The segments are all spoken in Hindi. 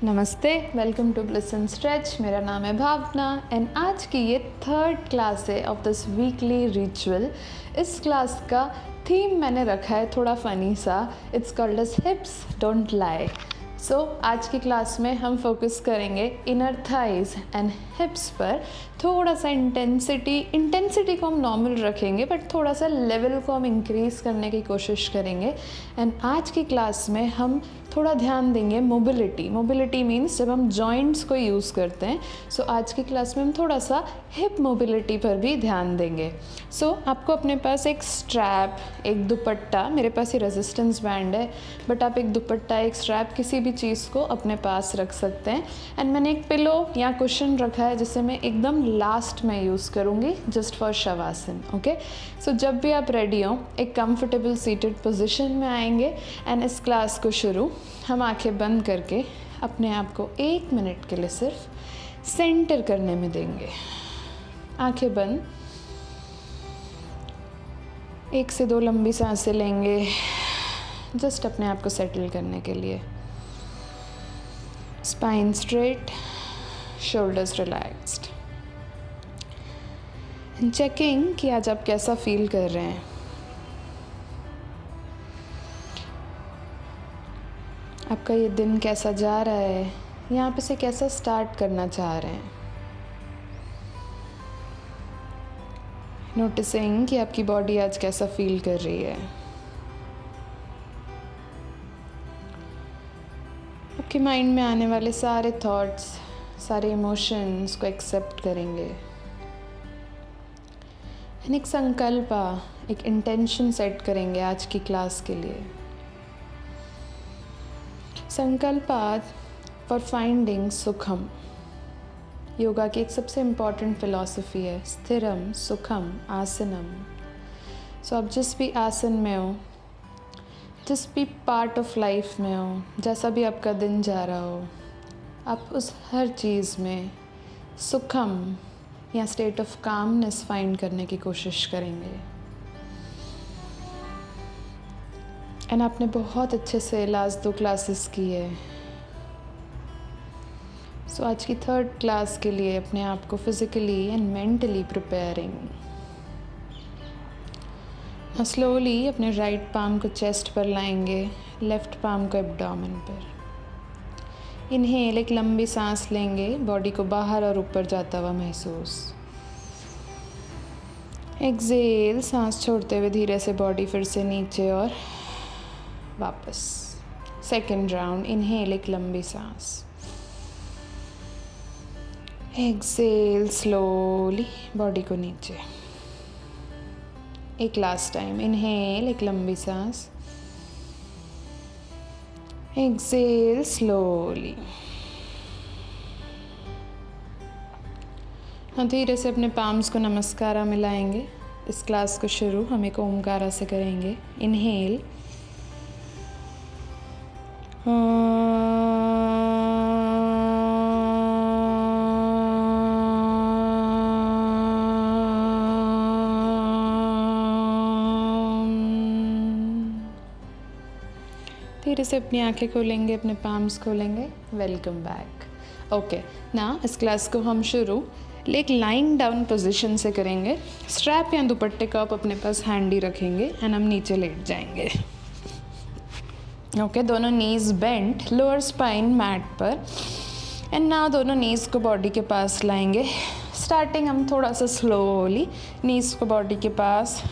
नमस्ते, welcome to bliss and stretch. मेरा नाम है भावना एंड आज की ये थर्ड क्लास है ऑफ दिस वीकली रिचुअल। इस क्लास का थीम मैंने रखा है थोड़ा फ़नी सा, it's called as hips don't lie. So आज की क्लास में हम फोकस करेंगे इनर थाइज एंड हिप्स पर। थोड़ा सा इंटेंसिटी को हम नॉर्मल रखेंगे बट थोड़ा सा लेवल को हम इंक्रीज़ करने की कोशिश करेंगे। एंड आज की क्लास में हम थोड़ा ध्यान देंगे मोबिलिटी मीन्स जब हम जॉइंट्स को यूज़ करते हैं। सो आज की क्लास में हम थोड़ा सा हिप मोबिलिटी पर भी ध्यान देंगे। सो आपको अपने पास एक स्ट्रैप, एक दुपट्टा, मेरे पास ये रेजिस्टेंस बैंड है बट आप एक दुपट्टा, एक स्ट्रैप, किसी भी चीज़ को अपने पास रख सकते हैं। एंड मैंने एक पिलो या कुशन रखा है जिसे मैं एकदम लास्ट में यूज़ करूँगी जस्ट फॉर शवासन। ओके, सो जब भी आप रेडी हो एक कंफर्टेबल सीटेड पोजीशन में आएंगे एंड इस क्लास को शुरू हम आंखें बंद करके अपने आप को 1 मिनट के लिए सिर्फ सेंटर करने में देंगे। आंखें बंद, 1 से 2 लंबी सांसें लेंगे जस्ट अपने आप को सेटल करने के लिए। Spine straight, shoulders relaxed. Checking कि आज आप कैसा फील कर रहे हैं। आपका ये दिन कैसा जा रहा है, यहाँ पे से कैसा स्टार्ट करना चाह रहे हैं। नोटिसिंग कि आपकी बॉडी आज कैसा फील कर रही है। आपके माइंड में आने वाले सारे थॉट्स, सारे इमोशंस को एक्सेप्ट करेंगे। एक संकल्प, एक इंटेंशन सेट करेंगे आज की क्लास के लिए। संकल्पात फॉर फाइंडिंग सुखम। योगा की एक सबसे इम्पॉर्टेंट फिलॉसफी है स्थिरम सुखम आसनम। सो आप जिस भी आसन में हो, जिस भी पार्ट ऑफ लाइफ में हो, जैसा भी आपका दिन जा रहा हो, आप उस हर चीज़ में सुखम या स्टेट ऑफ कामनेस फाइंड करने की कोशिश करेंगे। एंड आपने बहुत अच्छे से लास्ट 2 क्लासेस की है। सो आज की थर्ड क्लास के लिए अपने आप को physically and mentally preparing. Slowly अपने राइट पाम को चेस्ट पर लाएंगे, लेफ्ट पाम को एब्डोमेन पर। इनहेल, एक लंबी सांस लेंगे, बॉडी को बाहर और ऊपर जाता हुआ महसूस। एक्सेल, सांस छोड़ते हुए धीरे से बॉडी फिर से नीचे और वापस। सेकेंड राउंड, इनहेल, एक लंबी सांस। एक्सेल, स्लोली बॉडी को नीचे। एक लास्ट टाइम, इनहेल, एक लंबी सांस। Exhale, slowly. हाँ, धीरे से अपने पाम्स को नमस्कारा मिलाएंगे। इस क्लास को शुरू हम एक ओमकारा से करेंगे। इनहेल, धीरे से अपनी आंखें खोलेंगे, अपने पाम्स खोलेंगे। Welcome back. ओके, ना इस क्लास को हम शुरू एक लाइंग डाउन पोजीशन से करेंगे। स्ट्रैप या दुपट्टे का आप अपने पास हैंडी रखेंगे एंड हम नीचे लेट जाएंगे। ओके, दोनों नीज बेंट, लोअर स्पाइन मैट पर। एंड ना दोनों नीज को बॉडी के पास लाएंगे। स्टार्टिंग हम थोड़ा सा स्लोली नीज को बॉडी के पास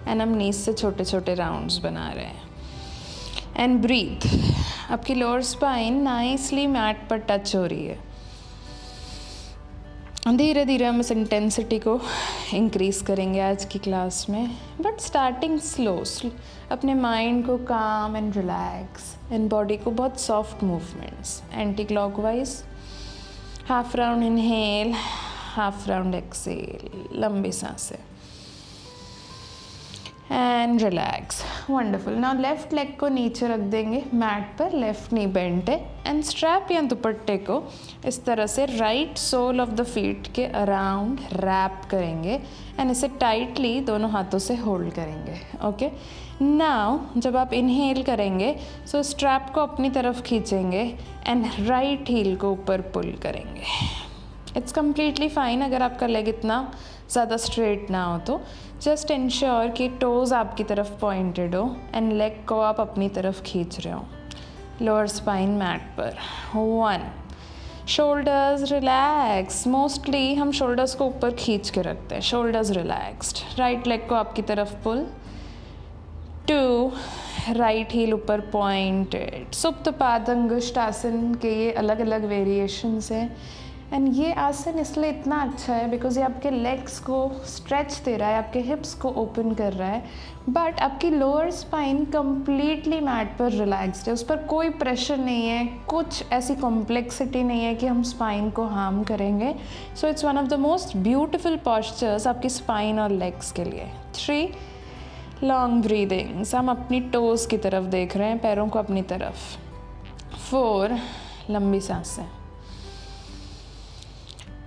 एंड हम नीज से छोटे छोटे राउंड्स बना रहे हैं। And breathe. आपकी लोअर स्पाइन नाइसली मैट पर टच हो रही है। धीरे धीरे हम इस इंटेंसिटी को इंक्रीज़ करेंगे आज की क्लास में, बट स्टार्टिंग स्लो। अपने माइंड को calm and relax and body को बहुत soft movements. Anti clockwise, half round inhale, half round exhale, लंबी सांसें। And relax, wonderful. Now left leg को नीचे रख देंगे मैट पर, लेफ्ट नी बेंट है, एंड स्ट्रैप या दुपट्टे को इस तरह से right sole of the feet के अराउंड रैप करेंगे एंड इसे टाइटली दोनों हाथों से होल्ड करेंगे। ओके, नाउ जब आप इनहेल करेंगे सो स्ट्रैप को अपनी तरफ खींचेंगे एंड राइट हील को ऊपर पुल करेंगे। इट्स कम्प्लीटली फाइन अगर आपका लेग इतना ज़्यादा स्ट्रेट ना हो तो। जस्ट इंश्योर कि टोज़ आपकी तरफ पॉइंटेड हो एंड लेग को आप अपनी तरफ खींच रहे हो। लोअर स्पाइन मैट पर। 1, शोल्डर्स रिलैक्स। मोस्टली हम शोल्डर्स को ऊपर खींच के रखते हैं। Shoulders relaxed. राइट लेग को आपकी तरफ पुल। 2, राइट हील ऊपर पॉइंटेड। सुप्त पादंगुष्ठासन के ये अलग अलग वेरिएशंस हैं एंड ये आसन इसलिए इतना अच्छा है बिकॉज ये आपके लेग्स को स्ट्रेच दे रहा है, आपके हिप्स को ओपन कर रहा है, बट आपकी लोअर स्पाइन कम्प्लीटली मैट पर रिलैक्स्ड है। उस पर कोई प्रेशर नहीं है, कुछ ऐसी कॉम्प्लेक्सिटी नहीं है कि हम स्पाइन को हार्म करेंगे। So it's one of the most beautiful postures आपकी स्पाइन और लेग्स के लिए। 3, लॉन्ग ब्रीदिंग्स। हम अपनी टोज़ की तरफ देख रहे हैं, पैरों को अपनी तरफ। 4, लंबी सांसें।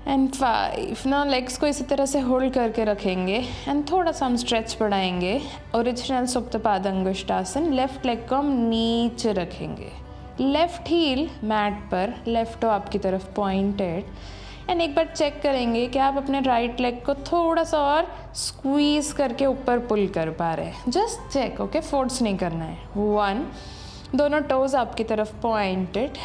एंड 5, ना लेग्स को इसी तरह से होल्ड करके रखेंगे एंड थोड़ा सा हम स्ट्रेच बढ़ाएंगे। ओरिजिनल सुप्त पादंगुष्ठासन। लेफ्ट लेग को हम नीचे रखेंगे, लेफ्ट हील मैट पर, लेफ्ट टो आपकी तरफ पॉइंटेड, एंड एक बार चेक करेंगे कि आप अपने राइट लेग को थोड़ा सा और स्क्वीज करके ऊपर पुल कर पा रहे हैं। जस्ट चेक, ओके, फोर्स नहीं करना है। 1, दोनों टोज आपकी तरफ pointed.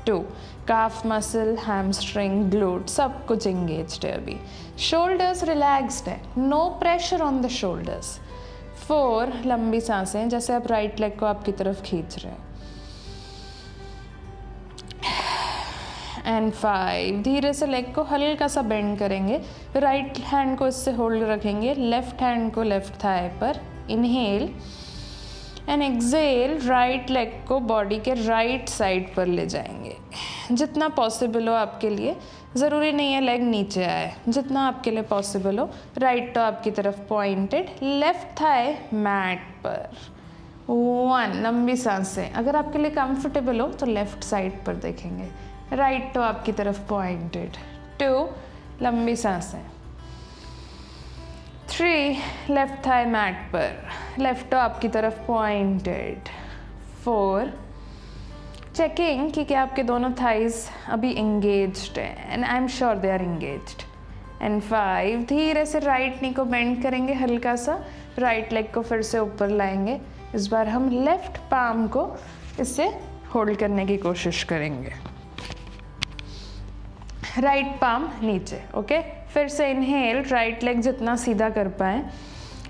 2, calf muscle, hamstring, glute सब कुछ एंगेज्ड है अभी। शोल्डर्स रिलैक्स्ड है, no pressure on the shoulders. 4, लंबी सांसें जैसे आप राइट लेग को आपकी तरफ खींच रहे हैं। एंड 5, धीरे से लेग को हल्का सा बेंड करेंगे, राइट हैंड को इससे होल्ड रखेंगे, लेफ्ट हैंड को लेफ्ट थाई पर। Inhale and exhale, right leg को बॉडी के राइट साइड पर ले जाएंगे जितना पॉसिबल हो आपके लिए। ज़रूरी नहीं है लेग नीचे आए, जितना आपके लिए पॉसिबल हो। राइट तो आपकी तरफ पॉइंटेड, लेफ्ट थाई मैट पर। 1, लंबी सांसें। अगर आपके लिए कंफर्टेबल हो तो लेफ्ट साइड पर देखेंगे, राइट तो आपकी तरफ पॉइंटेड। 2, लंबी सांसें। 3, लेफ्ट थाई मैट पर, लेफ्ट तो आपकी तरफ पॉइंटेड। 4, चेकिंग कि क्या आपके दोनों थाइज अभी एंगेज्ड हैं and I am sure they are engaged. And 5, धीरे से राइट नी को बेंड करेंगे हल्का सा, राइट लेग को फिर से ऊपर लाएंगे। इस बार हम लेफ्ट पाम को इससे होल्ड करने की कोशिश करेंगे, राइट पाम नीचे। ओके, फिर से इनहेल, राइट लेग जितना सीधा कर पाए।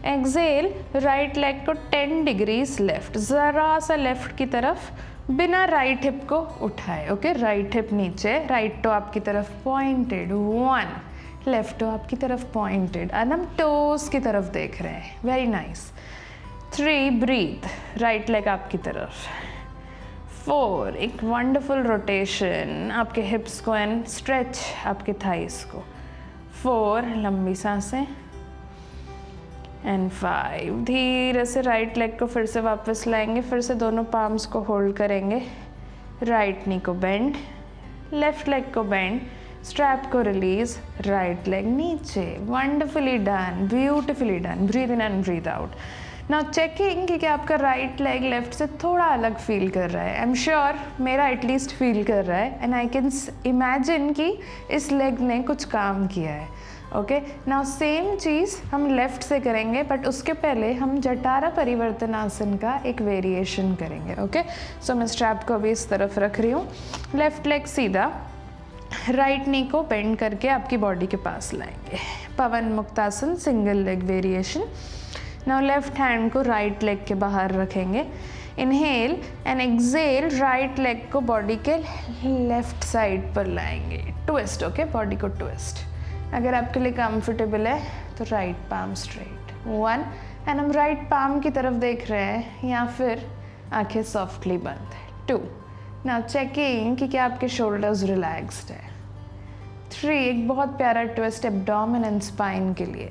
एक्सेल, राइट लेग को 10 डिग्रीज लेफ्ट, ज़रा सा लेफ्ट की तरफ, बिना राइट हिप को उठाए। ओके, राइट हिप नीचे, राइट टो आपकी तरफ पॉइंटेड। 1, लेफ्ट टो आपकी तरफ पॉइंटेड एंड हम टोज की तरफ देख रहे हैं। Very nice. 3, breathe, right leg आपकी तरफ। 4, एक वंडरफुल रोटेशन आपके हिप्स को एंड स्ट्रेच आपके थाइस को। 4, लंबी सांसें। एंड 5, धीरे से राइट लेग को फिर से वापस लाएंगे, फिर से दोनों पाम्स को होल्ड करेंगे, राइट नी को बेंड, लेफ्ट लेग को बेंड, स्ट्रैप को रिलीज, राइट लेग नीचे। Wonderfully done, beautifully done. Breathe in and breathe out. Now checking कि क्या आपका राइट लेग लेफ्ट से थोड़ा अलग फील कर रहा है। आई एम श्योर मेरा एटलीस्ट फील कर रहा है एंड आई कैन इमेजिन कि इस लेग ने कुछ काम किया है। ओके, नाउ सेम चीज़ हम लेफ़्ट से करेंगे, बट उसके पहले हम जटारा परिवर्तन आसन का एक वेरिएशन करेंगे। ओके, सो मैं स्ट्रैप को अभी इस तरफ रख रही हूँ, लेफ़्ट लेग सीधा, राइट नी को बेंड करके आपकी बॉडी के पास लाएंगे। Pawan Muktasana, single leg variation. Now left hand को राइट लेग के बाहर रखेंगे। Inhale and exhale, right leg को बॉडी के लेफ्ट साइड पर लाएंगे। ट्विस्ट, ओके, बॉडी को ट्विस्ट। अगर आपके लिए कंफर्टेबल है तो राइट पाम स्ट्रेट। 1, एंड हम राइट पाम की तरफ देख रहे हैं या फिर आंखें सॉफ्टली बंद है। 2, नाउ चेकिंग कि क्या आपके शोल्डर्स रिलैक्स्ड है। 3, एक बहुत प्यारा ट्विस्ट एब्डोमेन एंड स्पाइन के लिए।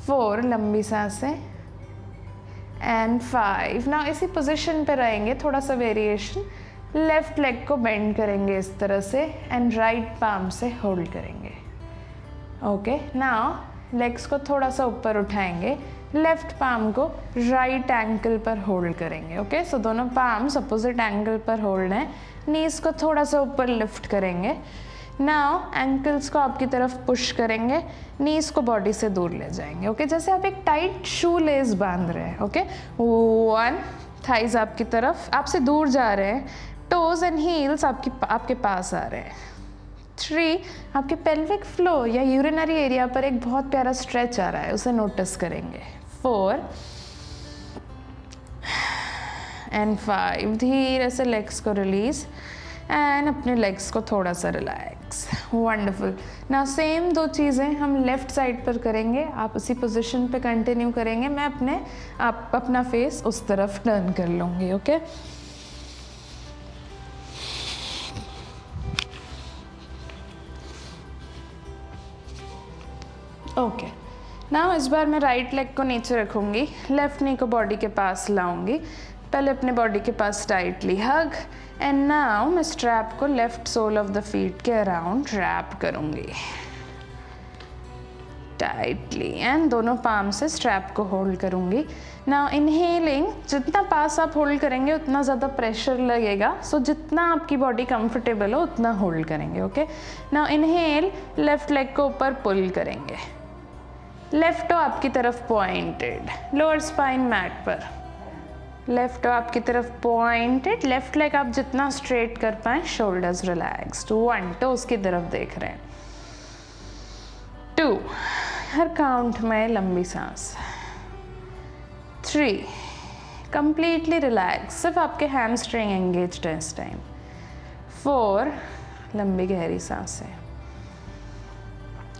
4 लंबी सांसें एंड 5। नाउ इसी पोजीशन पे रहेंगे, थोड़ा सा वेरिएशन, लेफ्ट लेग को बेंड करेंगे इस तरह से एंड राइट पाम से होल्ड करेंगे। ओके, नाउ लेग्स को थोड़ा सा ऊपर उठाएंगे, लेफ्ट पाम को राइट एंकल पर होल्ड करेंगे। ओके, सो दोनों पाम्स अपोजिट एंगल पर होल्ड हैं, नीज को थोड़ा सा ऊपर लिफ्ट करेंगे। नाउ एंकल्स को आपकी तरफ पुश करेंगे, नीज को बॉडी से दूर ले जाएंगे। ओके, जैसे आप एक टाइट शू लेस बांध रहे हैं। ओके, 1 थाइज आपकी तरफ, आपसे दूर जा रहे हैं, टोज एंड हील्स आपके पास आ रहे हैं। 3 आपके पेल्विक फ्लोर या यूरिनरी एरिया पर एक बहुत प्यारा स्ट्रेच आ रहा है, उसे नोटिस करेंगे। 4 एंड 5 धीरे से लेग्स को रिलीज एंड अपने लेग्स को थोड़ा सा रिलैक्स। वंडरफुल। नाउ सेम 2 चीज़ें हम लेफ्ट साइड पर करेंगे, आप उसी पोजीशन पे कंटिन्यू करेंगे। मैं अपना फेस उस तरफ टर्न कर लूँगी। ओके, ओके, नाउ इस बार मैं राइट लेग को नीचे रखूँगी, लेफ्ट नी को बॉडी के पास लाऊंगी, पहले अपने बॉडी के पास टाइटली हग एंड नाउ मैं स्ट्रैप को left sole of the feet के अराउंड रैप करूँगी टाइटली एंड दोनों पाम से स्ट्रैप को होल्ड करूँगी। नाउ इनहेलिंग, जितना पास आप होल्ड करेंगे उतना ज़्यादा प्रेशर लगेगा, सो जितना आपकी बॉडी कंफर्टेबल हो उतना होल्ड करेंगे। Okay, now inhale, left leg को ऊपर पुल करेंगे, लेफ्ट टो आपकी तरफ पॉइंटेड, लोअर स्पाइन मैट पर, लेफ्ट टो आपकी तरफ पॉइंटेड, लेफ्ट लेग आप जितना स्ट्रेट कर पाए, शोल्डर्स रिलैक्स्ड। 1 टो उसकी तरफ देख रहे हैं। 2 हर काउंट में लंबी सांस। 3 कंप्लीटली रिलैक्स, सिर्फ आपके हैमस्ट्रिंग एंगेज्ड है इस टाइम। 4 लंबी गहरी सांसें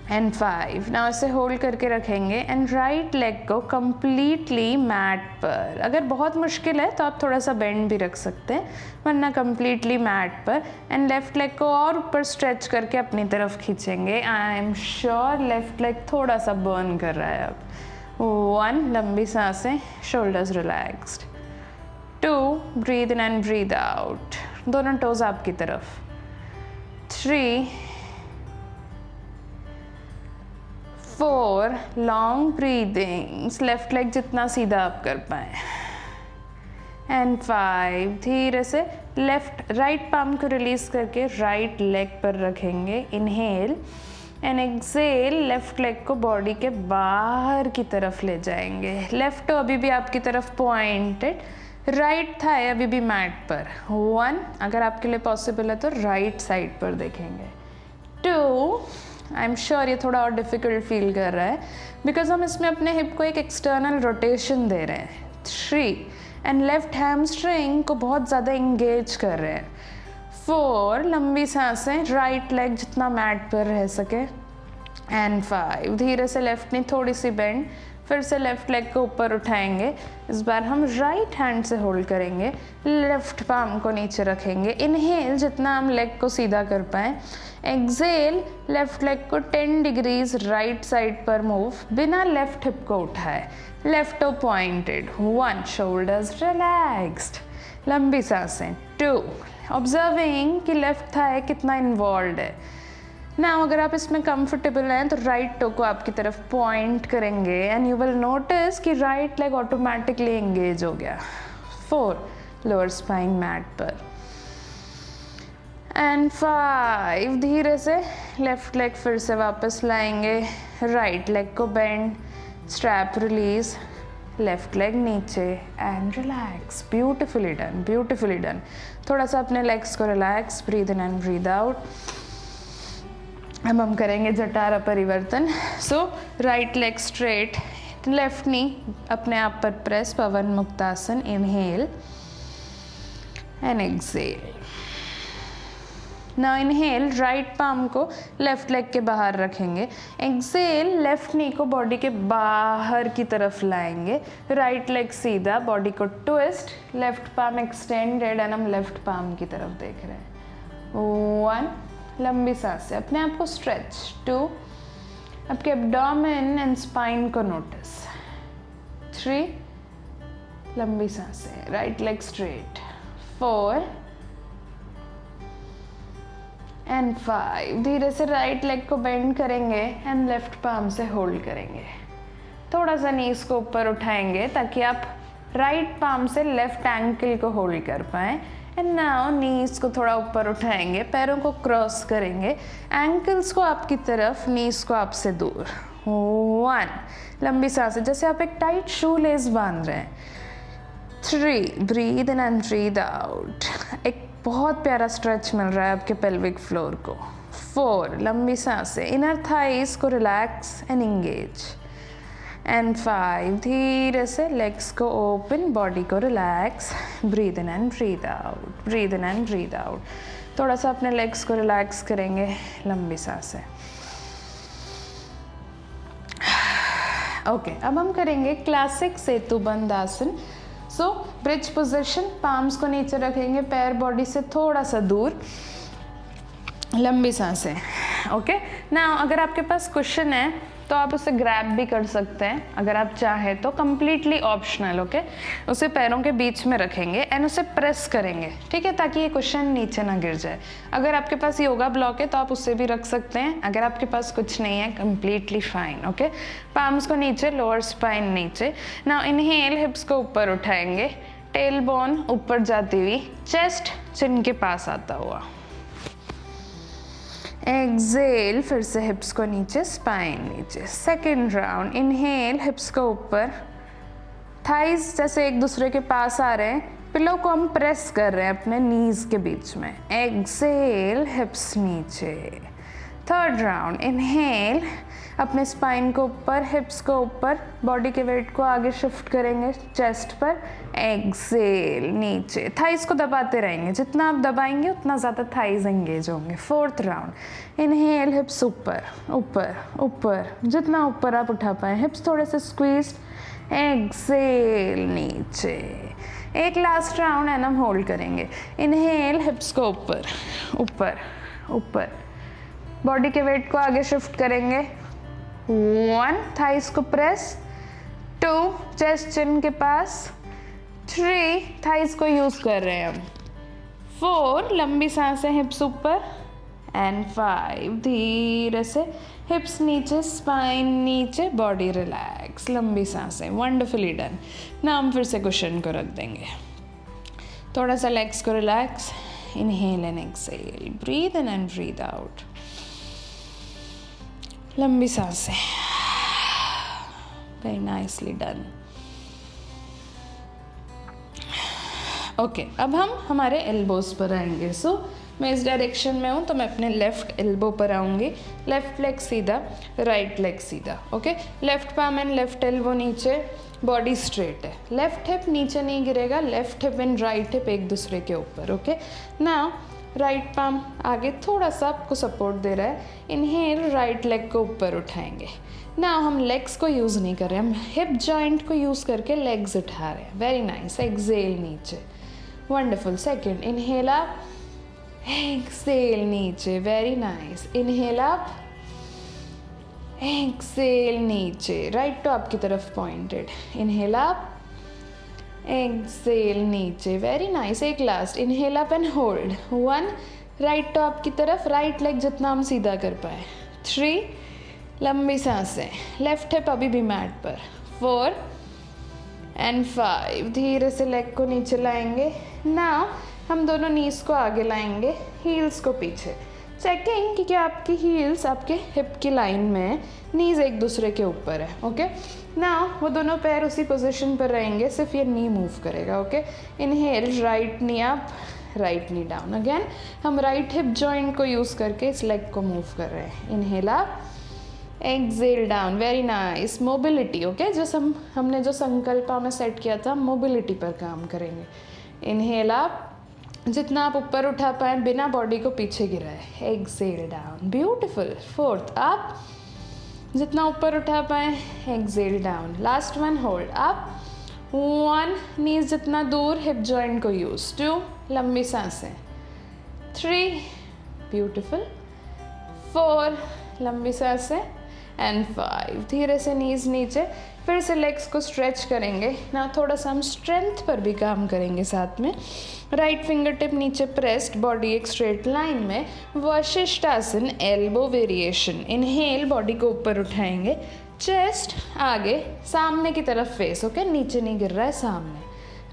एंड 5 नाउ इसे होल्ड करके रखेंगे एंड राइट लेग को कंप्लीटली मैट पर, अगर बहुत मुश्किल है तो आप थोड़ा सा बेंड भी रख सकते हैं, वरना कंप्लीटली मैट पर एंड लेफ्ट लेग को और ऊपर स्ट्रेच करके अपनी तरफ खींचेंगे। आई एम श्योर लेफ्ट लेग थोड़ा सा बर्न कर रहा है अब। 1 लंबी सांसें, shoulders relaxed. 2 breathe in and breathe out, दोनों टोज आपकी तरफ। 3 4 लॉन्ग ब्रीदिंग्स, लेफ्ट लेग जितना सीधा आप कर पाए एंड 5 धीरे से लेफ्ट राइट पाम को रिलीज करके राइट लेग पर रखेंगे। Inhale and exhale, left leg को बॉडी के बाहर की तरफ ले जाएंगे, लेफ्ट टो अभी भी आपकी तरफ पॉइंटेड, राइट थाई अभी भी मैट पर। 1 अगर आपके लिए पॉसिबल है तो राइट साइड पर देखेंगे। 2 आई एम श्योर ये थोड़ा और डिफ़िकल्ट फील कर रहा है बिकॉज हम इसमें अपने हिप को एक एक्सटर्नल रोटेशन दे रहे हैं। 3 एंड लेफ्ट हैमस्ट्रिंग को बहुत ज़्यादा इंगेज कर रहे हैं। 4 लंबी सांसें, राइट लेग जितना मैट पर रह सके एंड 5 धीरे से लेफ्ट नी थोड़ी सी बेंड, फिर से लेफ्ट लेग को ऊपर उठाएंगे, इस बार हम राइट हैंड से होल्ड करेंगे, लेफ्ट पाम को नीचे रखेंगे। इनहेल जितना हम लेग को सीधा कर पाएँ, एक्सेल लेफ्ट लेग को 10 डिग्रीज राइट साइड पर मूव, बिना लेफ्ट हिप को उठाए, left toe pointed. 1 shoulders relaxed, लंबी सांसें। 2 ऑब्जर्विंग कि लेफ्ट थाई कितना इन्वॉल्व है। ना अगर आप इसमें कंफर्टेबल हैं तो राइट टो को आपकी तरफ पॉइंट करेंगे एंड यू विल नोटिस कि राइट लेग ऑटोमेटिकली एंगेज हो गया। 4 लोअर स्पाइन मैट पर एंड 5 धीरे से लेफ्ट लेग फिर से वापस लाएंगे, राइट लेग को bend, strap release, left leg नीचे and relax. Beautifully done, beautifully done. थोड़ा सा अपने लेग्स को relax, breathe in and breathe out. अब हम करेंगे Jathara Parivartan. So right leg straight, left knee अपने आप पर press, Pawan muktasana. Inhale and exhale. Now inhale, right palm को लेफ्ट लेग के बाहर रखेंगे, एक्सेल लेफ्ट नी को बॉडी के बाहर की तरफ लाएंगे, राइट लेग सीधा, बॉडी को twist, left palm extended and हम लेफ्ट पाम की तरफ देख रहे हैं। 1 लंबी सांसें, अपने आप को स्ट्रेच। 2 आपके एब्डोमेन एंड स्पाइन को नोटिस। 3, लंबी सांसें, राइट लेग स्ट्रेट। 4 एंड 5, धीरे से राइट लेग को बेंड करेंगे एंड लेफ्ट पाम से होल्ड करेंगे। थोड़ा सा नीज को ऊपर उठाएंगे ताकि आप राइट पाम से लेफ्ट एंकल को होल्ड कर पाएं। एंड नाउ नीज को थोड़ा ऊपर उठाएंगे, पैरों को क्रॉस करेंगे, एंकल्स को आपकी तरफ, नीज को आपसे दूर। 1, लंबी सांसें जैसे आप एक टाइट शू लेस बांध रहे हैं। 3, breathe in and breathe out. एक बहुत प्यारा स्ट्रेच मिल रहा है आपके पेल्विक फ्लोर को। 4, लंबी सांसें, इनर थाइज को रिलैक्स एंड एंगेज। एंड 5, धीरे से लेग्स को ओपन, बॉडी को relax, breathe in and breathe out, breathe in and breathe out. थोड़ा सा अपने लेग्स को रिलैक्स करेंगे, लंबी सांसें। ओके, अब हम करेंगे क्लासिक सेतु बंद आसन। सो ब्रिज पोजीशन, पाम्स को नीचे रखेंगे, पैर बॉडी से थोड़ा सा दूर, लंबी सांसें। ओके, नाउ अगर आपके पास कुशन है तो आप उसे ग्रैब भी कर सकते हैं अगर आप चाहें तो, कंप्लीटली ऑप्शनल। ओके, उसे पैरों के बीच में रखेंगे एंड उसे प्रेस करेंगे, ठीक है, ताकि ये कुशन नीचे ना गिर जाए। अगर आपके पास योगा ब्लॉक है तो आप उससे भी रख सकते हैं, अगर आपके पास कुछ नहीं है कंप्लीटली फाइन। ओके, पाम्स को नीचे, लोअर स्पाइन नीचे। नाउ इनहेल, हिप्स को ऊपर उठाएंगे, टेल बोन ऊपर जाती हुई, चेस्ट चिन के पास आता हुआ। एक्सेल, फिर से हिप्स को नीचे, स्पाइन नीचे। सेकेंड राउंड, इनहेल, हिप्स को ऊपर, थाइज जैसे एक दूसरे के पास आ रहे हैं, पिलो को हम प्रेस कर रहे हैं अपने नीज के बीच में। एक्सेल, हिप्स नीचे। थर्ड राउंड, इनहेल, अपने स्पाइन को ऊपर, हिप्स को ऊपर, बॉडी के वेट को आगे शिफ्ट करेंगे चेस्ट पर। एक्सेल, नीचे, थाइज को दबाते रहेंगे, जितना आप दबाएंगे उतना ज़्यादा थाइज एंगेज होंगे। फोर्थ राउंड, इनहेल, हिप्स ऊपर ऊपर ऊपर, जितना ऊपर आप उठा पाएँ, हिप्स थोड़े से स्क्वीज। एक्सेल, नीचे। एक लास्ट राउंड एंड हम होल्ड करेंगे। इनहेल, हिप्स को ऊपर ऊपर ऊपर, बॉडी के वेट को आगे शिफ्ट करेंगे। 1, थाइस को प्रेस। 2, चेस्ट चिन के पास। 3, थाइस को यूज कर रहे हैं हम। 4, लंबी सांसें, हिप्स ऊपर। एंड 5, धीरे से हिप्स नीचे, स्पाइन नीचे, बॉडी रिलैक्स, लंबी सांसें। Wonderfully done. ना हम फिर से कुशन को रख देंगे, थोड़ा सा लेग्स को relax. Inhale and exhale, breathe in and breathe out, लंबी सांसें। Very nicely done. ओके, अब हम हमारे एल्बोज पर आएंगे। सो मैं इस डायरेक्शन में हूँ तो मैं अपने लेफ्ट एल्बो पर आऊँगी। लेफ्ट लेग सीधा, राइट लेग सीधा। Okay, left palm and left elbow नीचे, बॉडी स्ट्रेट है। लेफ्ट हिप नीचे नहीं गिरेगा, left hip and right hip एक दूसरे के ऊपर। ओके, नाउ राइट पाम आगे थोड़ा सा आपको सपोर्ट दे रहा है। इनहेल, राइट लेग को ऊपर उठाएंगे। नाउ हम लेग्स को यूज़ नहीं कर रहे, हम हिप जॉइंट को यूज़ करके लेग्स उठा रहे हैं। Very nice. एक्सेल, नीचे। Wonderful. Second, inhale up, exhale, नीचे। Very nice. Inhale up, exhale, नीचे। राइट टो आपकी तरफ पॉइंटेड। इनहेल अप, एक्सेल, नीचे। Very nice. एक last, inhale up and hold. 1, right toe आपकी तरफ, राइट लेग जितना हम सीधा कर पाए। 3, लंबी सांसें, लेफ्ट हिप अभी भी मैट पर। 4 एंड 5, धीरे से लेग को नीचे लाएंगे। नाउ हम दोनों नीज को आगे लाएंगे, हील्स को पीछे। चेकिंग कि क्या आपकी हील्स आपके हिप की लाइन में है, नीज एक दूसरे के ऊपर है। ओके, नाउ वो दोनों पैर उसी पोजीशन पर रहेंगे, सिर्फ ये नी मूव करेगा। Okay, inhale, right knee up, right knee down. Again हम राइट हिप जॉइंट को यूज़ करके इस लेग को मूव कर रहे हैं। Inhale up, exhale, down. Very nice. Mobility. Okay, जो हमने जो संकल्पा में सेट किया था, मोबिलिटी पर काम करेंगे। इनहेल अप, जितना आप ऊपर उठा पाए बिना बॉडी को पीछे गिराए। Excel, down. Beautiful. 4th up, जितना ऊपर उठा पाए। Exhale, down. Last one, hold up. 1, knees जितना दूर, हिप जॉइंट को यूज। 2, लंबी सांसें। 3, ब्यूटिफुल। 4, लंबी सांसें। एंड 5। धीरे से नीज नीचे, फिर से लेग्स को स्ट्रेच करेंगे ना, थोड़ा सा हम स्ट्रेंथ पर भी काम करेंगे साथ में। राइट फिंगर टिप नीचे प्रेस्ड, बॉडी एक स्ट्रेट लाइन में। वशिष्ठासन एल्बो वेरिएशन। इनहेल, बॉडी को ऊपर उठाएंगे, चेस्ट आगे सामने की तरफ फेस, ओके, नीचे नहीं गिर रहा है, सामने।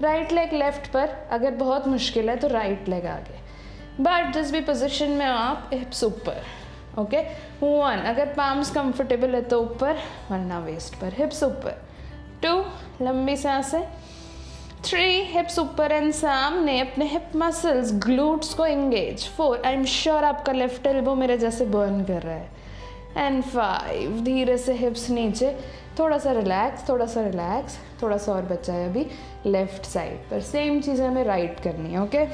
राइट लेग लेफ्ट पर, अगर बहुत मुश्किल है तो राइट लेग आगे, बट जिस भी पोजीशन में हो आप, हिप्स ऊपर, ओके। 1, अगर पाम्स कंफर्टेबल है तो ऊपर, वरना वेस्ट पर, हिप्स ऊपर। 2, लंबी सांसें। 3, हिप्स ऊपर एंड सामने, अपने हिप मसल्स ग्लूट्स को एंगेज। 4, आई एम श्योर आपका लेफ्ट एल्बो मेरे जैसे बर्न कर रहा है। एंड 5, धीरे से हिप्स नीचे, थोड़ा सा रिलैक्स, थोड़ा सा रिलैक्स, थोड़ा सा और बचा है अभी लेफ्ट साइड पर। सेम चीज़ हमें राइट करनी है, ओके।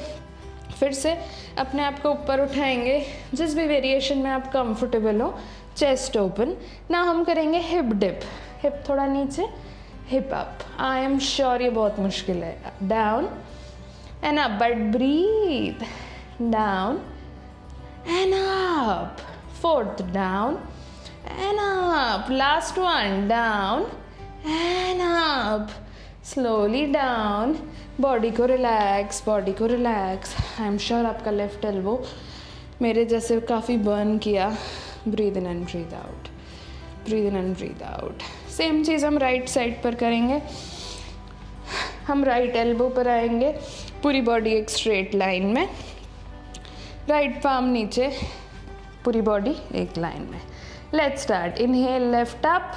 फिर से अपने आप को ऊपर उठाएंगे, जिस भी वेरिएशन में आप कंफर्टेबल हो। Chest open. ना हम करेंगे हिप डिप, हिप थोड़ा नीचे, hip up. I am sure ये बहुत मुश्किल है। Down and up, but breathe. Down and up. 4th, down and up. Last one, down and up. Slowly down. Body को रिलैक्स, बॉडी को रिलैक्स। आई एम श्योर आपका लेफ्ट एल्बो मेरे जैसे काफ़ी बर्न किया। Breathe in and breathe out, breathe in and breathe out. Same चीज़ हम राइट साइड पर करेंगे। हम राइट एल्बो पर आएंगे, पूरी बॉडी एक स्ट्रेट लाइन में, राइट पाम नीचे, पूरी बॉडी एक लाइन में। Let's start. Inhale, left up,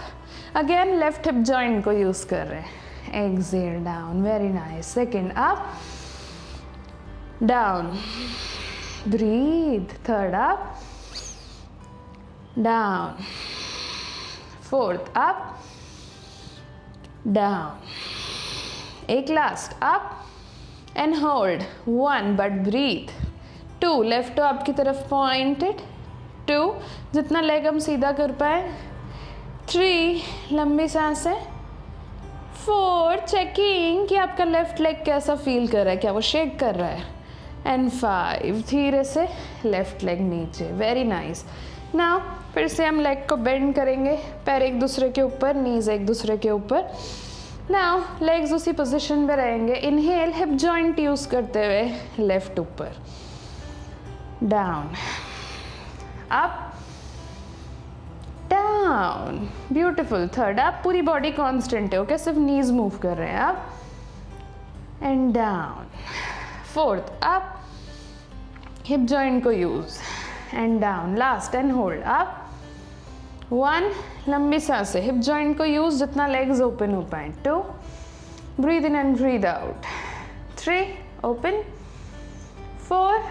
again left hip joint को यूज कर रहे हैं। Exhale, down, very nice. Second up, down, breathe. Third up, down. 4th up, down. एक last, up and hold. 1, but breathe. 2, left toe आपकी तरफ पॉइंटेड। 2, जितना लेग हम सीधा कर पाए। 3, लंबी सांसें। 4, चेकिंग कि आपका लेफ्ट लेग कैसा फील कर रहा है, क्या वो शेक कर रहा है। एंड 5, धीरे से लेफ्ट लेग नीचे, वेरी नाइस। नाउ फिर से हम लेग को बेंड करेंगे, पैर एक दूसरे के ऊपर, नीज एक दूसरे के ऊपर। नाउ लेग्स उसी पोजीशन पे रहेंगे। इनहेल, हिप जॉइंट यूज करते हुए लेफ्ट ऊपर, down, up, down, beautiful. Third up, पूरी बॉडी कांस्टेंट है, ओके, सिर्फ नीज मूव कर रहे हैं आप, and down. 4th up, hip joint को use, and down. Last and hold, up. 1, लंबी सांसें, हिप जॉइंट को यूज, जितना लेग्स ओपन हो पाए। 2, breathe in and breathe out. 3, open. 4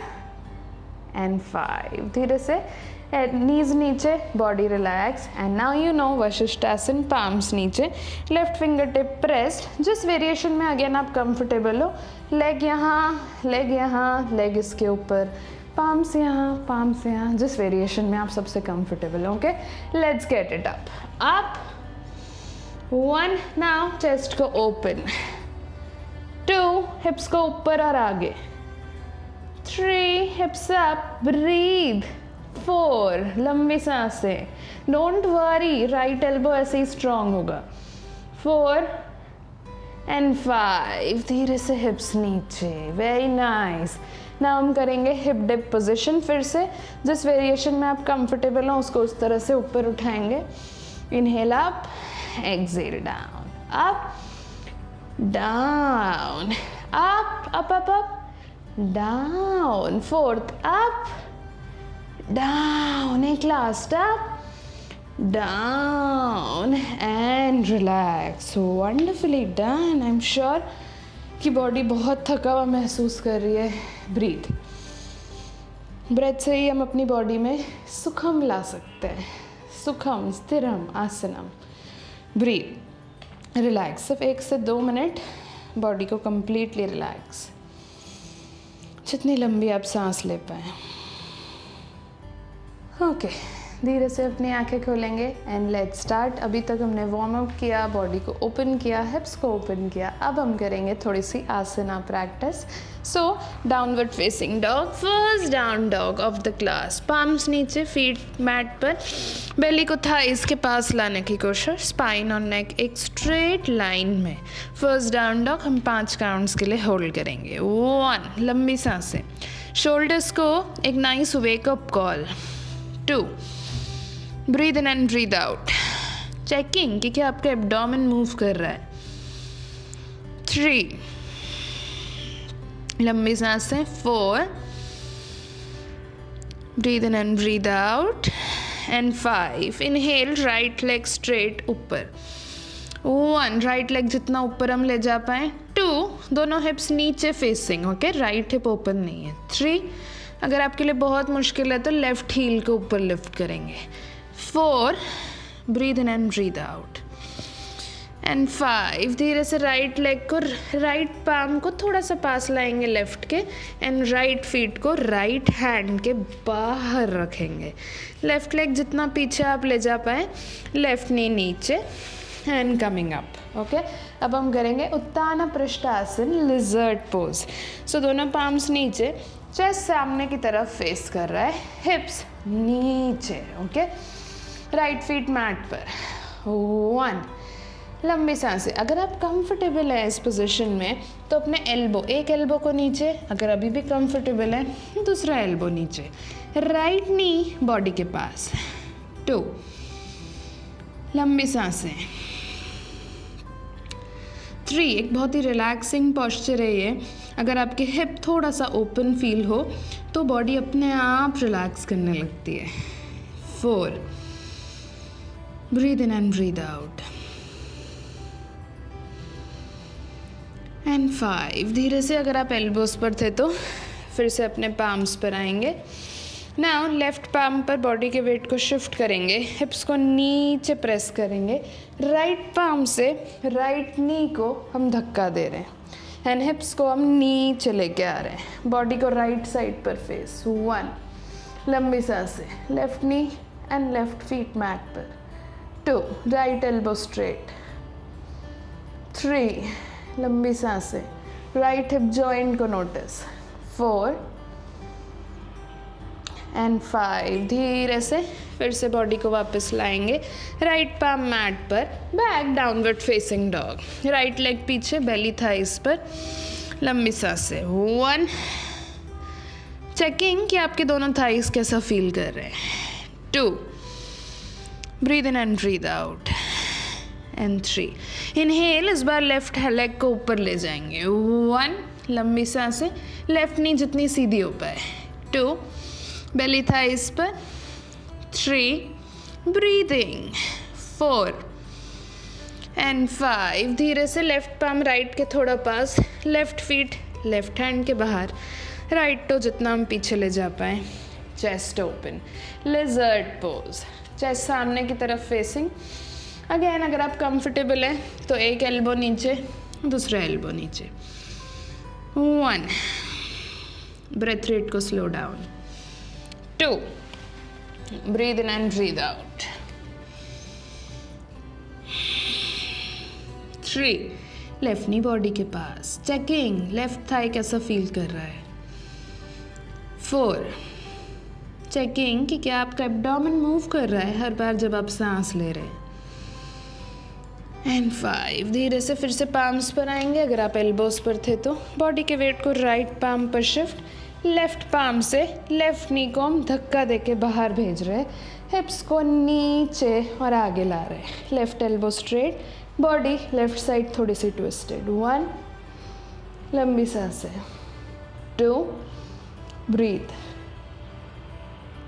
and 5, धीरे से नीज नीचे, body relax. And now you know वशिष्ठासन, palms नीचे, लेफ्ट फिंगर टिप प्रेस्ड। जिस वेरिएशन में अगेन आप कंफर्टेबल हो, लेग यहाँ, लेग यहाँ, लेग इसके ऊपर, पाम्स यहाँ, पाम्स यहाँ, जिस वेरिएशन में आप सबसे कंफर्टेबल हो, okay. Let's get it up, up. 1, now chest को ओपन। 2, हिप्स को ऊपर और आगे। 3, हिप्स अप, ब्रीथ। 4, लंबी सांसें, डोंट वरी, राइट एल्बो ऐसे ही स्ट्रांग होगा। 4 एंड 5, धीरे से हिप्स नीचे, वेरी नाइस। ना हम करेंगे हिप डिप पोजीशन। फिर से जिस वेरिएशन में आप कंफर्टेबल हो उसको उस तरह से ऊपर उठाएंगे। Inhale up, exhale down, up, down, up, up, up, up, down. 4th up, down, एक last, up, down and relax. Wonderfully done. I am sure कि बॉडी बहुत थका हुआ महसूस कर रही है। ब्रीथ, ब्रेथ से ही हम अपनी बॉडी में सुखम ला सकते हैं। सुखम, स्थिरम, आसनम। Breathe, relax. सिर्फ 1 से 2 मिनट बॉडी को कंप्लीटली रिलैक्स, जितनी लंबी आप सांस ले पाए। ओके, धीरे से अपनी आंखें खोलेंगे एंड लेट्स स्टार्ट। अभी तक हमने वार्म अप किया, बॉडी को ओपन किया, हिप्स को ओपन किया। अब हम करेंगे थोड़ी सी asana practice. So downward facing dog, first down dog of the class. Palms नीचे, फीट मैट पर, बेली को थाइस के पास लाने की कोशिश, स्पाइन और नेक एक स्ट्रेट लाइन में। फर्स्ट डाउन डॉग हम 5 काउंट्स के लिए होल्ड करेंगे। 1, लंबी सांसें, शोल्डर्स को एक nice wake up call. 2, breathe in and breathe out, checking कि क्या आपका एब्डोमेन मूव कर रहा है। 3, लंबी सांसें। 4, breathe in and breathe out and 5, inhale, right leg straight ऊपर। 1, राइट लेग जितना ऊपर हम ले जा पाए। 2, दोनों हिप्स नीचे facing, okay, right hip open नहीं है। 3, अगर आपके लिए बहुत मुश्किल है तो लेफ्ट हील को ऊपर लिफ्ट करेंगे। 4, breathe in and breathe out and 5, धीरे से राइट लेग को, राइट पाम को थोड़ा सा पास लाएंगे लेफ्ट के एंड राइट फीट को राइट हैंड के बाहर रखेंगे। लेफ्ट लेग जितना पीछे आप ले जा पाए, लेफ्ट नी नीचे एंड कमिंग अप, ओके। अब हम करेंगे उत्तान पृष्ठासन, लिजर्ड पोज। सो दोनों पाम्स नीचे, चेस्ट सामने की तरफ फेस कर रहा है, हिप्स नीचे, ओके। राइट फीट मैट पर। 1, लंबी सांसें। अगर आप कंफर्टेबल हैं इस पोजीशन में तो अपने एल्बो, एक एल्बो को नीचे, अगर अभी भी कंफर्टेबल है दूसरा एल्बो नीचे, राइट नी बॉडी के पास। 2, लंबी सांसें। 3, एक बहुत ही रिलैक्सिंग पॉस्चर है ये। अगर आपके हिप थोड़ा सा ओपन फील हो तो बॉडी अपने आप रिलैक्स करने लगती है। 4, breathe in and breathe out and 5, धीरे से, अगर आप एल्बोस पर थे तो फिर से अपने पाम्स पर आएंगे। नाउ लेफ्ट पाम पर बॉडी के वेट को शिफ्ट करेंगे, हिप्स को नीचे प्रेस करेंगे, राइट पाम से राइट नी को हम धक्का दे रहे हैं एंड हिप्स को हम नीचे लेके आ रहे हैं, बॉडी को राइट साइड पर फेस। 1, लंबी सांसें, left knee and left feet mat पर। 2, राइट एल्बो स्ट्रेट। 3, लंबी सांसें, राइट हिप जॉइंट को नोटिस। 4 एंड 5, धीरे से फिर से बॉडी को वापस लाएंगे, राइट पाम मैट पर, back downward facing dog, right leg पीछे, बेली थाइस पर, लंबी सांसें। 1, चेकिंग कि आपके दोनों थाइस कैसा फील कर रहे हैं। 2, breathe in and breathe out and 3, inhale, इस बार लेफ्ट लेग को ऊपर ले जाएंगे। 1, लंबी सांसें, लेफ्ट नी जितनी सीधी हो पाए। 2, बेली थाइस पर। 3, ब्रीदिंग। 4 एंड 5, धीरे से लेफ्ट पाम राइट के थोड़ा पास, लेफ्ट फीट लेफ्ट हैंड के बाहर, राइट टो जितना हम पीछे ले जा पाए, chest open, lizard pose, chest सामने की तरफ फेसिंग। अगेन अगर आप कंफर्टेबल हैं तो एक एल्बो नीचे, दूसरा एल्बो नीचे। 1, ब्रेथ रेट को slow down. 2, breathe in and breathe out. 3, left knee body के पास, चेकिंग लेफ्ट थाई कैसा फील कर रहा है। 4, चेकिंग कि क्या आपका एब्डोमेन मूव कर रहा है हर बार जब आप सांस ले रहे हैं। एंड 5, धीरे से फिर से पाम्स पर आएंगे, अगर आप एल्बोस पर थे तो बॉडी के वेट को राइट पाम पर शिफ्ट, लेफ्ट पाम से लेफ्ट नी को हम धक्का देके बाहर भेज रहे हैं, हिप्स को नीचे और आगे ला रहे हैं, left elbow straight, body left side थोड़ी सी ट्विस्टेड। 1, लंबी सांसें। 2, ब्रीथ।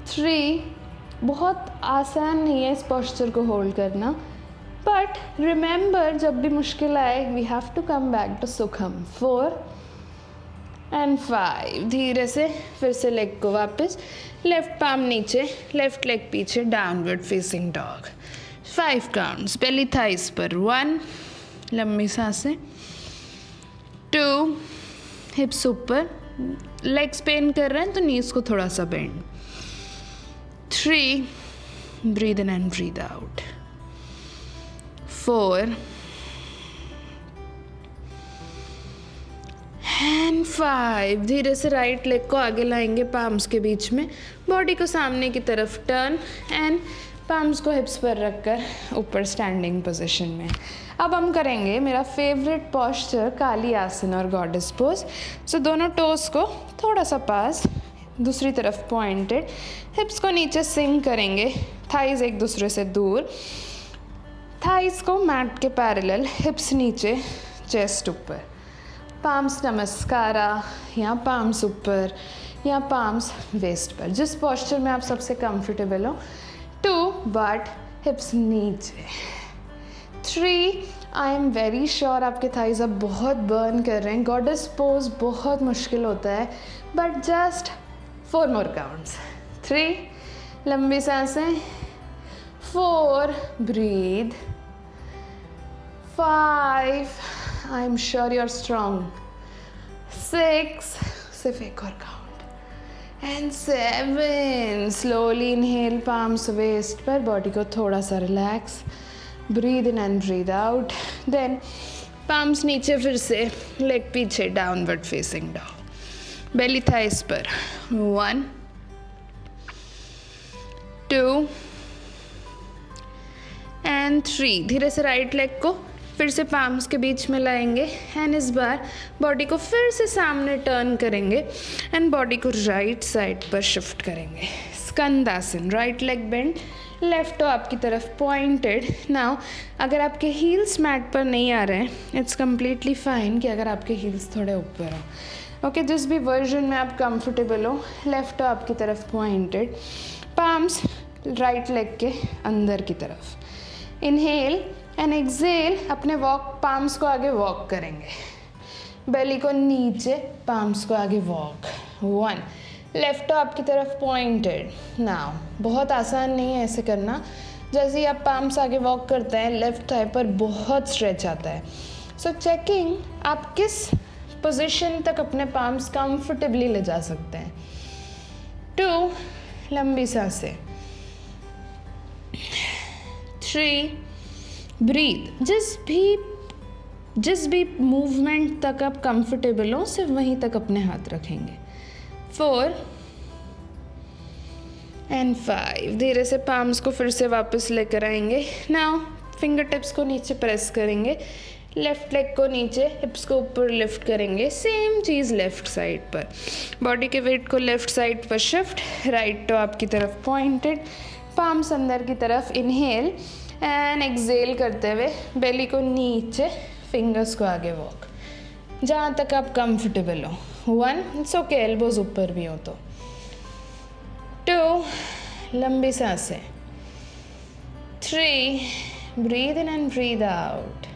3, बहुत आसान नहीं है इस पोस्चर को होल्ड करना, बट रिमेंबर जब भी मुश्किल आए we have to come back to सुखम। 4 एंड 5, धीरे से फिर से लेग को वापस, लेफ्ट पाम नीचे, लेफ्ट लेग पीछे, डाउनवर्ड फेसिंग डॉग। 5 काउंट्स, बेली थाइस पर। 1, लंबी सांसें। 2, हिप्स ऊपर, लेग्स पेन कर रहे हैं तो नीज को थोड़ा सा bend. 3, breathe in and breathe out. 4 and 5. धीरे से राइट लेग को आगे लाएंगे पाम्स के बीच में, बॉडी को सामने की तरफ टर्न एंड पाम्स को हिप्स पर रखकर ऊपर स्टैंडिंग पोजीशन में. अब हम करेंगे मेरा फेवरेट पोस्चर काली आसन और गॉडेस पोज. सो दोनों टोस को थोड़ा सा पास, दूसरी तरफ पॉइंटेड, हिप्स को नीचे सिंक करेंगे, थाइज एक दूसरे से दूर, थाइज को मैट के पैरेलल, हिप्स नीचे, चेस्ट ऊपर, पाम्स नमस्कारा या पाम्स ऊपर या पाम्स वेस्ट पर, जिस पोस्चर में आप सबसे कंफर्टेबल हो. 2 बट हिप्स नीचे. 3 आई एम वेरी श्योर आपके थाइज अब बहुत बर्न कर रहे हैं. गॉडेस पोज बहुत मुश्किल होता है, बट जस्ट 4 मोर काउंट्स. 3 लंबी सांसें, 4 breathe, 5 I am sure you are strong, 6 सिर्फ एक और count, and 7 slowly inhale, palms waist पर, बॉडी को थोड़ा सा relax, breathe in and breathe out. Then palms नीचे, फिर से लेग पीछे, downward facing dog, belly thighs पर. 1 2 एंड 3. धीरे से राइट लेग को फिर से पाम्स के बीच में लाएंगे एंड इस बार बॉडी को फिर से सामने टर्न करेंगे एंड बॉडी को राइट साइड पर शिफ्ट करेंगे. Skandasana, right leg bend, left toe आपकी तरफ पॉइंटेड. नाउ अगर आपके हील्स मैट पर नहीं आ रहे हैं, इट्स कम्प्लीटली फाइन कि अगर आपके हील्स थोड़े ऊपर हो. ओके, जिस भी वर्जन में आप कंफर्टेबल हो, लेफ्ट टो आपकी तरफ पॉइंटेड, पाम्स राइट लेग के अंदर की तरफ. इनहेल एंड एक्सेल, अपने वॉक, पाम्स को आगे वॉक करेंगे, बेली को नीचे, पाम्स को आगे वॉक. 1 लेफ्ट टो आपकी तरफ पॉइंटेड. नाउ बहुत आसान नहीं है ऐसे करना. जैसे ही आप पाम्स आगे वॉक करते हैं, लेफ्ट थाई पर बहुत स्ट्रेच आता है. सो चेकिंग आप किस पोजीशन तक अपने पाम्स कंफर्टेबली ले जा सकते हैं. 2 लंबी सांसें, 3 ब्रीथ. जिस भी मूवमेंट तक आप कंफर्टेबल हो, सिर्फ वहीं तक अपने हाथ रखेंगे. 4 एंड 5. धीरे से पाम्स को फिर से वापस लेकर आएंगे. नाउ फिंगर टिप्स को नीचे प्रेस करेंगे, लेफ्ट लेग को नीचे, हिप्स को ऊपर लिफ्ट करेंगे. सेम चीज़ लेफ्ट साइड पर, बॉडी के वेट को लेफ्ट साइड पर शिफ्ट, राइट टो आपकी तरफ पॉइंटेड, पाम्स अंदर की तरफ. इनहेल एंड एक्सेल करते हुए बेली को नीचे, फिंगर्स को आगे वॉक, जहाँ तक आप कंफर्टेबल हो. 1 इट्स ओके, एल्बोज ऊपर भी हो तो. 2 लंबी सांसें, 3 breathe in and breathe out,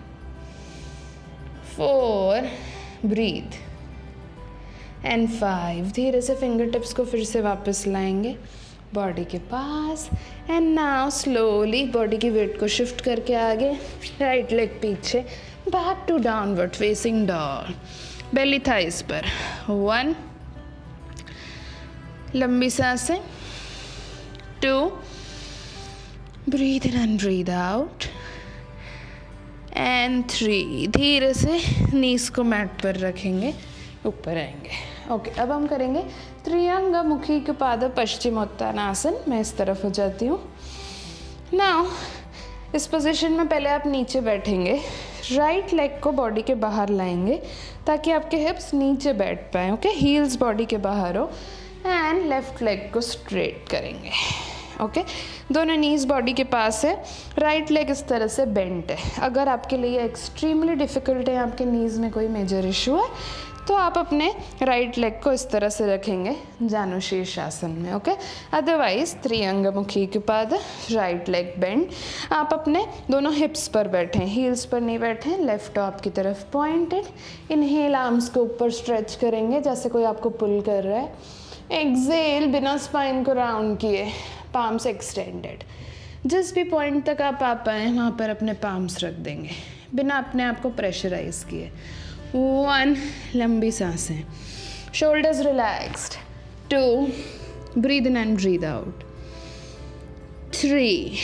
4 breathe and 5. धीरे से फिंगर टिप्स को फिर से वापस लाएंगे बॉडी के पास एंड नाउ स्लोली बॉडी की वेट को शिफ्ट करके आगे, राइट लेग पीछे, back to downward facing dog, belly thighs पर. 1 लंबी सांसें, 2 breathe in and breathe out and 3. धीरे से नीज को मैट पर रखेंगे, ऊपर आएंगे. ओके, अब हम करेंगे त्रियंग मुखी के पाद पश्चिमोत्तानासन. मैं इस तरफ हो जाती हूँ. नाउ इस पोजीशन में पहले आप नीचे बैठेंगे, राइट लेग को बॉडी के बाहर लाएंगे ताकि आपके हिप्स नीचे बैठ पाएँ. ओके, हील्स बॉडी के बाहर हो एंड लेफ्ट लेग को स्ट्रेट करेंगे. ओके, दोनों नीज बॉडी के पास है, राइट लेग इस तरह से बेंट है. अगर आपके लिए एक्सट्रीमली डिफ़िकल्ट है, आपके नीज में कोई मेजर इशू है, तो आप अपने राइट लेग को इस तरह से रखेंगे जानुशीर्षासन में. ओके, अदरवाइज त्रियंगमुखी के पाद, राइट लेग बेंड. आप अपने दोनों हिप्स पर बैठें, हील्स पर नहीं बैठें, लेफ्ट टॉप की तरफ पॉइंटेड. इनहेल, आर्म्स को ऊपर स्ट्रेच करेंगे जैसे कोई आपको पुल कर रहा है. एक्सेल, बिना स्पाइन को राउंड किए, पाम्स एक्सटेंडेड. जिस भी पॉइंट तक आप आ पाएँ वहाँ पर अपने पाम्स रख देंगे बिना अपने आप को प्रेशराइज किए. 1 लंबी सांसें, shoulders relaxed. 2 breathe in and breathe out. 3,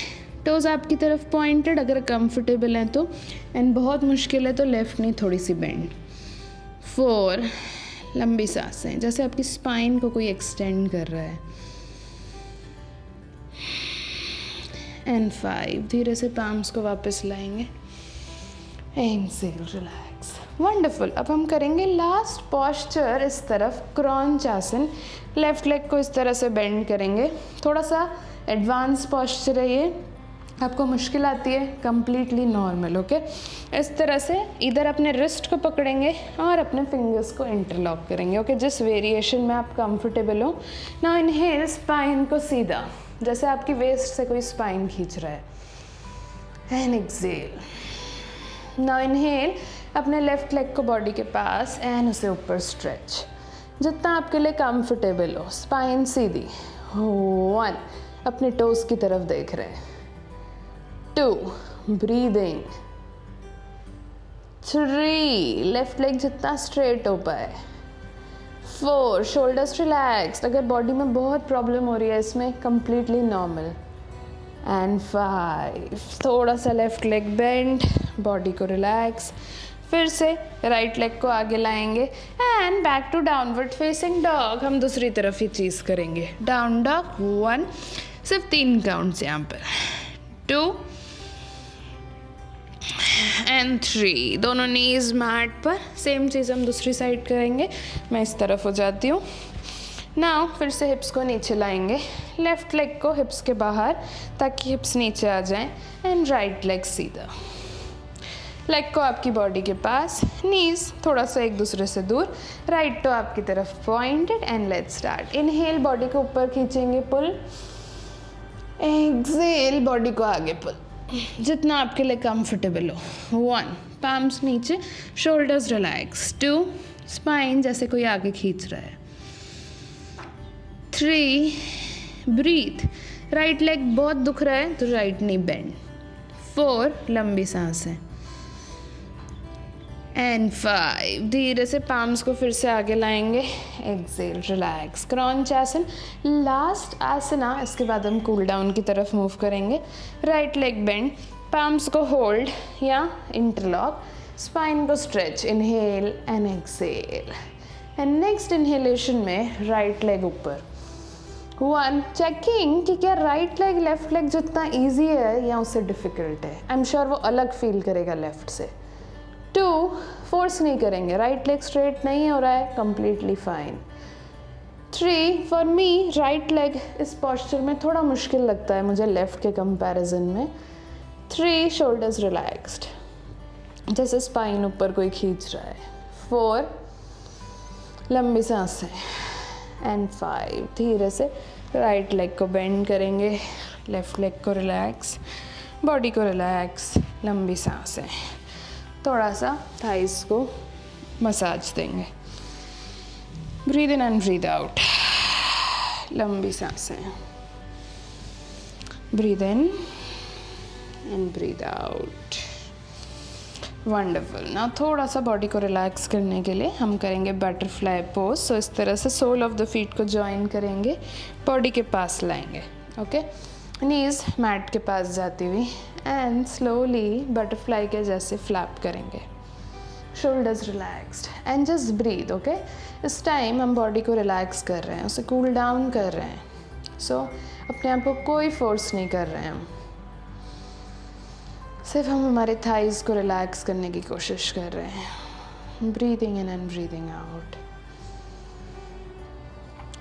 toes आपकी तरफ पॉइंटेड अगर कंफर्टेबल हैं तो, एंड बहुत मुश्किल है तो लेफ्ट नी थोड़ी सी बेंड। 4, लंबी सांसें जैसे आपकी स्पाइन को कोई एक्सटेंड कर रहा है। एंड 5, धीरे से पाम्स को वापस लाएंगे। Exhale, relax, wonderful. अब हम करेंगे लास्ट पॉस्चर इस तरफ, क्रॉन्च आसन। लेफ्ट लेग को इस तरह से बेंड करेंगे, थोड़ा सा एडवांस पॉस्चर है ये, आपको मुश्किल आती है, कंप्लीटली नॉर्मल। ओके, इस तरह से इधर अपने रिस्ट को पकड़ेंगे और अपने फिंगर्स को इंटरलॉक करेंगे। ओके, जिस वेरिएशन में आप कंफर्टेबल हो। नाउ इनहेल, स्पाइन को सीधा, जैसे आपकी वेस्ट से कोई स्पाइन खींच रहा है। And exhale. नाउ इनहेल, अपने लेफ्ट लेग को बॉडी के पास एंड उसे ऊपर स्ट्रेच, जितना आपके लिए कंफर्टेबल हो। स्पाइन सीधी। 1, अपने टोस की तरफ देख रहे हैं। 2, ब्रीदिंग। 3, लेफ्ट लेग जितना स्ट्रेट हो पाए। 4, शोल्डर्स रिलैक्स, अगर बॉडी में बहुत प्रॉब्लम हो रही है इसमें, कंप्लीटली नॉर्मल। एंड 5, थोड़ा सा लेफ्ट लेग बेंड, बॉडी को रिलैक्स। फिर से राइट लेग को आगे लाएंगे and back to downward facing dog. हम दूसरी तरफ ये चीज़ करेंगे। Down dog. 1, सिर्फ 3 काउंट्स यहाँ पर। 2 एंड 3, दोनों नीज मैट पर। सेम चीज़ हम दूसरी साइड करेंगे। मैं इस तरफ हो जाती हूँ। नाउ फिर से हिप्स को नीचे लाएंगे, लेफ्ट लेग को हिप्स के बाहर ताकि हिप्स नीचे आ जाएं, एंड राइट लेग सीधा। लेग को आपकी बॉडी के पास, नीज थोड़ा सा एक दूसरे से दूर, राइट टो आपकी तरफ pointed. And let's start. Inhale, body को ऊपर खींचेंगे, पुल। एक्सेल, बॉडी को आगे पुल, जितना आपके लिए कंफर्टेबल हो। 1, पाम्स नीचे, शोल्डर्स रिलैक्स। 2, स्पाइन जैसे कोई आगे खींच रहा है। 3, ब्रीथ, राइट लेग बहुत दुख रहा है तो राइट नी बेंड। 4, लंबी सांसें। एंड 5, धीरे से पाम्स को फिर से आगे लाएंगे। एक्सेल, रिलैक्स, क्रॉन्च आसन, लास्ट आसना। इसके बाद हम कूल डाउन की तरफ मूव करेंगे। राइट लेग बेंड, पाम्स को होल्ड या इंटरलॉक, स्पाइन को stretch. Inhale and exhale. And next inhalation में राइट लेग ऊपर। 1, चेकिंग कि क्या राइट लेग लेफ्ट लेग जितना ईजी है या उससे डिफ़िकल्ट है। आई एम श्योर वो अलग फील करेगा लेफ्ट से। 2, फोर्स नहीं करेंगे, राइट लेग स्ट्रेट नहीं हो रहा है, completely fine. 3, for me right leg इस पॉस्चर में थोड़ा मुश्किल लगता है मुझे लेफ्ट के कंपैरिजन में। 3, शोल्डर्स रिलैक्स्ड, जैसे स्पाइन ऊपर कोई खींच रहा है। 4, लंबी सांसें। एंड 5, धीरे से राइट लेग को बेंड करेंगे, लेफ्ट लेग को रिलैक्स, बॉडी को रिलैक्स, लंबी सांसें। थोड़ा सा थाइस को मसाज देंगे। Breathe in and breathe out, लंबी सांसें। Breathe in and breathe out. Wonderful. ना थोड़ा सा बॉडी को रिलैक्स करने के लिए हम करेंगे बटरफ्लाई पोज। सो इस तरह से सोल ऑफ द फीट को जॉइन करेंगे, बॉडी के पास लाएंगे। ओके, नीज मैट के पास जाती हुई एंड स्लोली बटरफ्लाई के जैसे फ्लैप करेंगे। Shoulders relaxed and just breathe. Okay, इस टाइम हम बॉडी को रिलैक्स कर रहे हैं, उसे कूल डाउन कर रहे हैं। सो अपने आप को कोई फोर्स नहीं कर रहे हैं हम, सिर्फ हम हमारे थाइज को रिलैक्स करने की कोशिश कर रहे हैं। Breathing in and breathing out.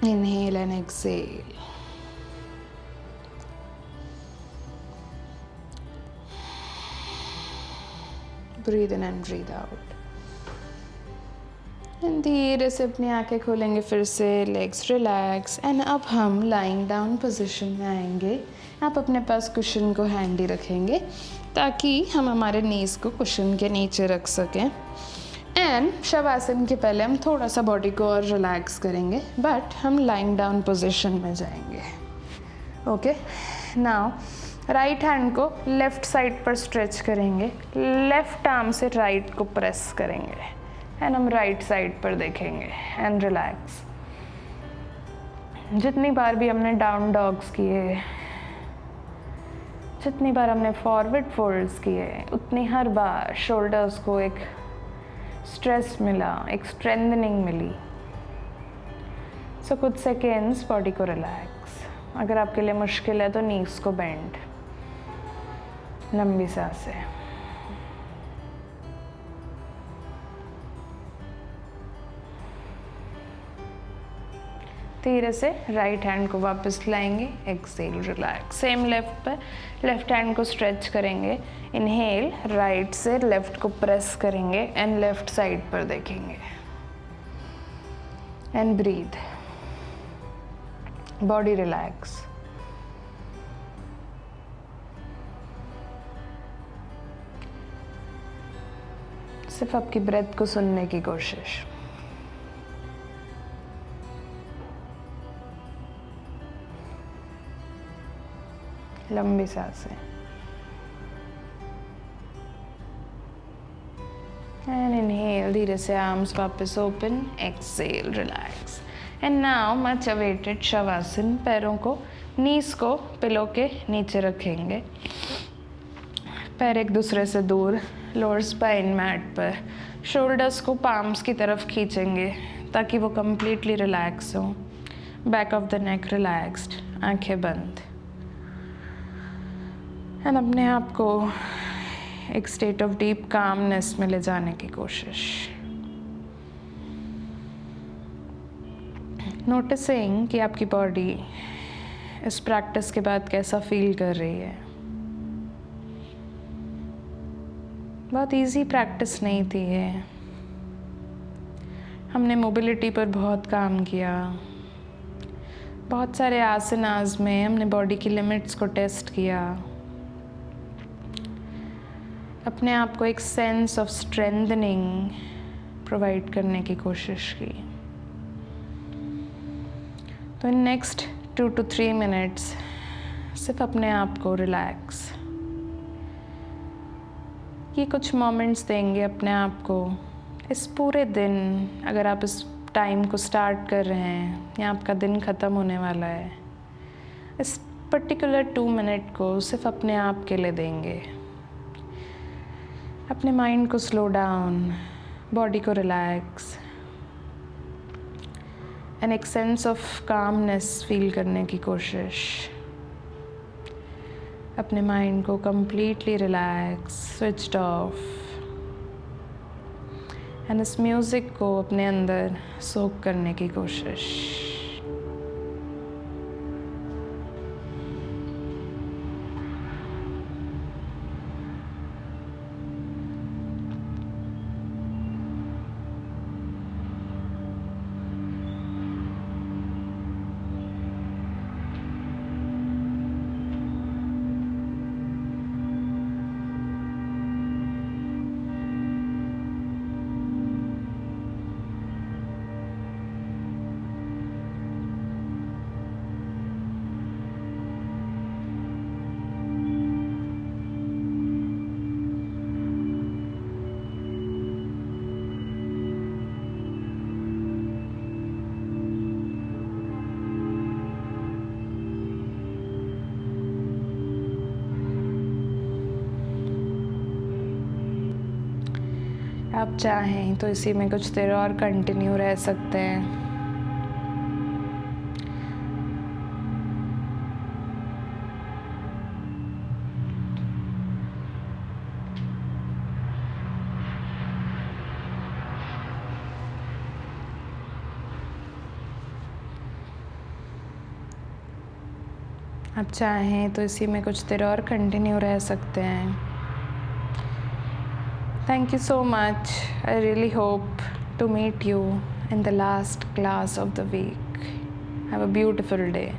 Inhale and exhale. Breathe in and breathe out. And धीरे से अपनी आंखें खोलेंगे फिर से, लेग्स रिलैक्स। एंड अब हम लाइंग डाउन पोजीशन में आएंगे। आप अपने पास कुशन को हैंडी रखेंगे ताकि हम हमारे नीज़ को कुशन के नीचे रख सकें। एंड शवासन के पहले हम थोड़ा सा बॉडी को और रिलैक्स करेंगे, बट हम लाइंग डाउन पोजीशन में जाएंगे। ओके, नाउ राइट हैंड को लेफ़्ट साइड पर स्ट्रेच करेंगे, लेफ़्ट आर्म से राइट को प्रेस करेंगे एंड हम राइट साइड पर देखेंगे एंड रिलैक्स। जितनी बार भी हमने डाउन डॉग्स किए जितनी बार हमने फॉरवर्ड फोल्ड्स किए उतनी हर बार शोल्डर्स को एक स्ट्रेस मिला, एक स्ट्रेंथनिंग मिली। सो कुछ सेकेंड्स बॉडी को रिलैक्स। अगर आपके लिए मुश्किल है तो नीज को बेंड, लंबी सांसें। धीरे से राइट हैंड को वापस लाएंगे, एक्सेल रिलैक्स। सेम लेफ्ट पे लेफ्ट हैंड को स्ट्रेच करेंगे। इनहेल, राइट से लेफ्ट को प्रेस करेंगे एंड लेफ्ट साइड पर देखेंगे एंड ब्रीथ, बॉडी रिलैक्स। सिर्फ आपकी ब्रेथ को सुनने की कोशिश। लंबी सांसें एंड इनहेल, धीरे से आर्म्स वापस open, exhale relax. And now much awaited shavasana. पैरों को, नीज को पिलो के नीचे रखेंगे, पैर एक दूसरे से दूर, लोअर स्पाइन मैट पर। शोल्डर्स को पाम्स की तरफ खींचेंगे ताकि वो कंप्लीटली रिलैक्स हो। Back of the neck relaxed, आंखें बंद। एंड अपने आप को एक स्टेट ऑफ डीप कामनेस में ले जाने की कोशिश। नोटिसिंग कि आपकी बॉडी इस प्रैक्टिस के बाद कैसा फील कर रही है। बहुत इजी प्रैक्टिस नहीं थी ये। हमने मोबिलिटी पर बहुत काम किया। बहुत सारे आसनास में हमने बॉडी की लिमिट्स को टेस्ट किया। अपने आप को एक सेंस ऑफ स्ट्रेंथनिंग प्रोवाइड करने की कोशिश की। तो इन नेक्स्ट 2 to 3 मिनट्स सिर्फ अपने आप को रिलैक्स, ये कुछ मोमेंट्स देंगे अपने आप को। इस पूरे दिन, अगर आप इस टाइम को स्टार्ट कर रहे हैं या आपका दिन ख़त्म होने वाला है, इस पर्टिकुलर 2 मिनट को सिर्फ अपने आप के लिए देंगे। अपने माइंड को स्लो डाउन, बॉडी को रिलैक्स एंड एक सेंस ऑफ कामनेस फील करने की कोशिश। अपने माइंड को completely relax, switched off and इस म्यूज़िक को अपने अंदर सोक करने की कोशिश। आप चाहें तो इसी में कुछ देर और कंटिन्यू रह सकते हैं। आप चाहें तो इसी में कुछ देर और कंटिन्यू रह सकते हैं। Thank you so much. I really hope to meet you in the last class of the week. Have a beautiful day.